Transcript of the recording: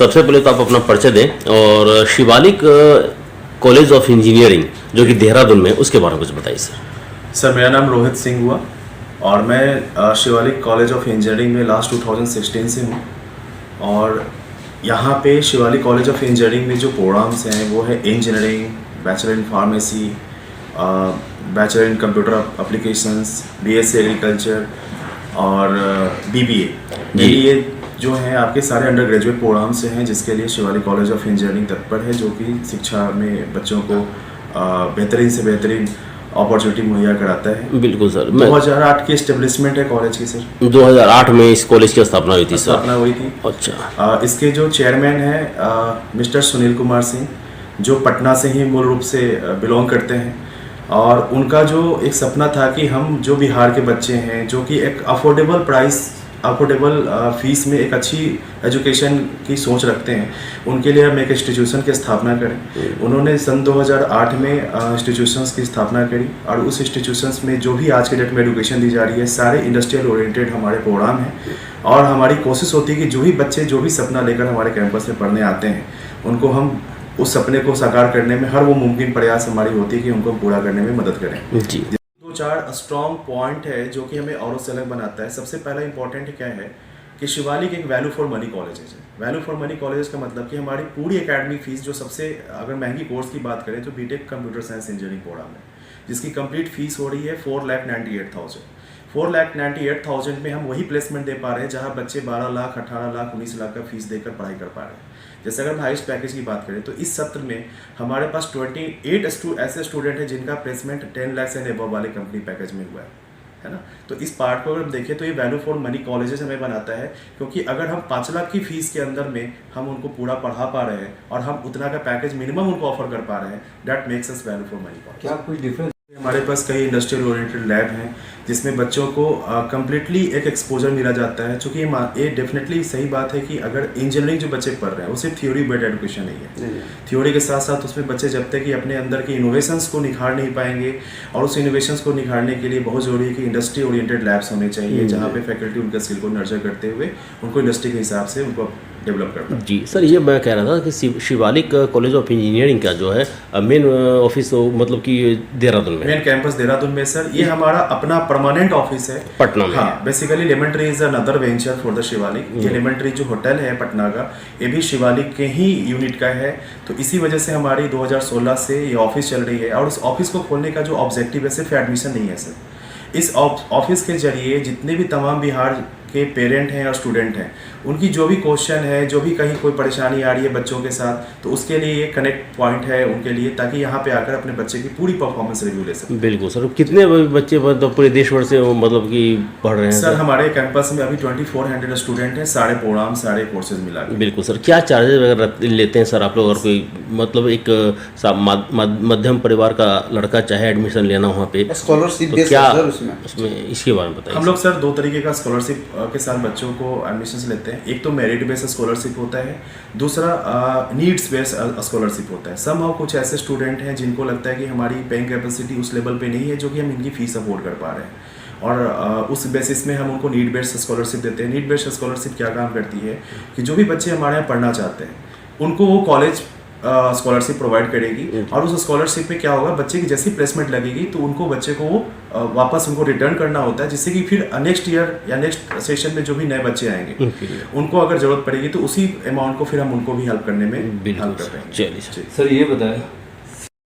सबसे पहले तो आप अपना परिचय दें और शिवालिक कॉलेज ऑफ इंजीनियरिंग जो कि देहरादून में, उसके बारे में कुछ बताइए सर। सर मेरा नाम रोहित सिंह हुआ और मैं शिवालिक कॉलेज ऑफ इंजीनियरिंग में लास्ट 2016 से हूँ। और यहाँ पे शिवालिक कॉलेज ऑफ इंजीनियरिंग में जो प्रोग्राम्स हैं वो है engineering, bachelor in pharmacy, bachelor in computer applications, BSc agriculture और बीबीए जो हैं आपके सारे अंडर ग्रेजुएट प्रोग्राम्स हैं, जिसके लिए शिवालिक कॉलेज ऑफ इंजीनियरिंग तत्पर है, जो कि शिक्षा में बच्चों को बेहतरीन से बेहतरीन अपॉर्चुनिटी मुहैया कराता है। बिल्कुल सर। 2008 की एस्टेब्लिशमेंट है कॉलेज की सर। 2008 में इस कॉलेज की स्थापना हुई थी सर। स्थापना हुई थी। अच्छा। इसके जो चेयरमैन हैं मिस्टर सुनील कुमार सिंह, जो पटना से ही मूल रूप से बिलोंग करते हैं। और उनका जो एक सपना था कि हम जो बिहार के बच्चे हैं जो कि एक अफोर्डेबल फीस में एक अच्छी एजुकेशन की सोच रखते हैं, उनके लिए हम एक इंस्टीट्यूशन की स्थापना करें। उन्होंने सन 2008 में इंस्टीट्यूशंस की स्थापना करी और उस इंस्टीट्यूशंस में जो भी आज के डेट में एजुकेशन दी जा रही है, सारे इंडस्ट्रियल ओरिएंटेड हमारे प्रोग्राम हैं। और हमारी कोशिश होती है कि जो भी बच्चे जो भी सपना लेकर हमारे कैंपस में पढ़ने आते हैं, उनको हम उस सपने को साकार करने में हर वो मुमकिन प्रयास हमारी होती है कि उनको पूरा करने में मदद करें। जी। 2-4 स्ट्रॉन्ग पॉइंट है जो कि हमें औरों से अलग बनाता है। सबसे पहला इंपॉर्टेंट क्या है कि शिवालिक एक वैल्यू फॉर मनी कॉलेज है। वैल्यू फॉर मनी कॉलेज का मतलब कि हमारी पूरी एकेडमिक फीस, जो सबसे अगर महंगी कोर्स की बात करें तो BTech computer science engineering program है, जिसकी कंप्लीट फीस हो रही है 4,98,000। 4,98,000 में हम वही प्लेसमेंट दे पा रहे हैं जहां बच्चे 12 लाख, 18 लाख, 19 लाख का फीस देकर पढ़ाई कर पा रहे हैं। जैसे अगर हम हाईएस्ट पैकेज की बात करें तो इस सत्र में हमारे पास 28 ऐसे स्टूडेंट हैं जिनका प्लेसमेंट 10 लाख से अबव वाले कंपनी पैकेज में हुआ है ना। तो इस पार्ट को अगर हम देखें तो ये वैल्यू फॉर मनी कॉलेजेस हमें बनाता है, क्योंकि अगर हम 5 लाख की फीस के अंदर में हम उनको पूरा पढ़ा पा रहे हैं और हम उतना का पैकेज मिनिमम उनको ऑफर कर पा रहे हैं, that makes us value for money college. क्या कुछ डिफरेंस? हमारे पास कई इंडस्ट्रियल ओरिएंटेड लैब हैं जिसमें बच्चों को कम्प्लीटली एक एक्सपोजर मिला जाता है, चूँकि ये डेफिनेटली सही बात है कि अगर इंजीनियरिंग जो बच्चे पढ़ रहे हैं वो सिर्फ थ्योरी बेस्ड एजुकेशन नहीं है। थ्योरी के साथ साथ उसमें बच्चे जब तक कि अपने अंदर के इनोवेशंस को निखार नहीं पाएंगे, और उस इनोवेशंस को निखारने के लिए बहुत जरूरी है कि इंडस्ट्री ओरिएंटेड लैब्स होने चाहिए, जहाँ पे फैकल्टी उनका स्किल को नर्चर करते हुए उनको इंडस्ट्री के हिसाब से उनको डेवलप करना। जी सर, ये मैं कह रहा था कि शिवालिक कॉलेज ऑफ इंजीनियरिंग का जो है मेन ऑफिस मतलब कि देहरादून में, मेन कैंपस देहरादून में सर। ये हमारा अपना परमानेंट ऑफिस है पटना में। हाँ, basically lemon tree is another venture for the Shivalik. ये लेमन ट्री जो होटल है पटना का, ये भी शिवालिक के ही यूनिट का है। तो इसी वजह से हमारी 2016 से ये ऑफिस चल रही है। और उस ऑफिस को खोलने का जो ऑब्जेक्टिव है सिर्फ एडमिशन नहीं है सर। इस ऑफिस के जरिए जितने भी तमाम बिहार के पेरेंट हैं और स्टूडेंट हैं, उनकी जो भी क्वेश्चन है, जो भी कहीं कोई परेशानी आ रही है बच्चों के साथ, तो उसके लिए ये कनेक्ट पॉइंट है उनके लिए, ताकि यहाँ पे आकर अपने बच्चे की पूरी परफॉर्मेंस रिव्यू ले सकें। बिल्कुल सर। कितने बच्चे मतलब पूरे देश भर से मतलब कि पढ़ रहे हैं सर? हमारे कैंपस में अभी 2400 स्टूडेंट हैं, सारे प्रोग्राम सारे कोर्सेज मिला के। बिल्कुल सर। क्या चार्जेस वगैरह लेते हैं सर आप लोग? अगर कोई मतलब एक मध्यम परिवार का लड़का चाहे एडमिशन लेना वहाँ पे, स्कॉलरशिप तो क्या उसमें इसके बारे में बताइए। हम लोग सर 2 तरीके का स्कॉलरशिप के साथ बच्चों को एडमिशन लेते हैं। एक तो मेरिट बेस्ड स्कॉलरशिप होता है, दूसरा नीड्स बेस्ड स्कॉलरशिप होता है। समहाउ कुछ ऐसे स्टूडेंट हैं जिनको लगता है कि हमारी पेइंग कैपेसिटी उस लेवल पे नहीं है जो कि हम इनकी फीस अफोर्ड कर पा रहे हैं, और उस बेसिस में हम उनको नीड बेस्ड स्कॉलरशिप देते हैं। नीड बेस्ड स्कॉलरशिप क्या काम करती है कि जो भी बच्चे हमारे यहाँ पढ़ना चाहते हैं उनको वो कॉलेज स्कॉलरशिप प्रोवाइड करेगी, और उस स्कॉलरशिप में क्या होगा, बच्चे की जैसी प्लेसमेंट लगेगी तो उनको बच्चे को वापस उनको रिटर्न करना होता है, जिससे कि फिर नेक्स्ट ईयर या नेक्स्ट सेशन में जो भी नए बच्चे आएंगे उनको अगर जरूरत पड़ेगी तो उसी अमाउंट को फिर हम उनको भी हेल्प करने में हेल्प कर रहे हैं। चलिए सर ये बताएं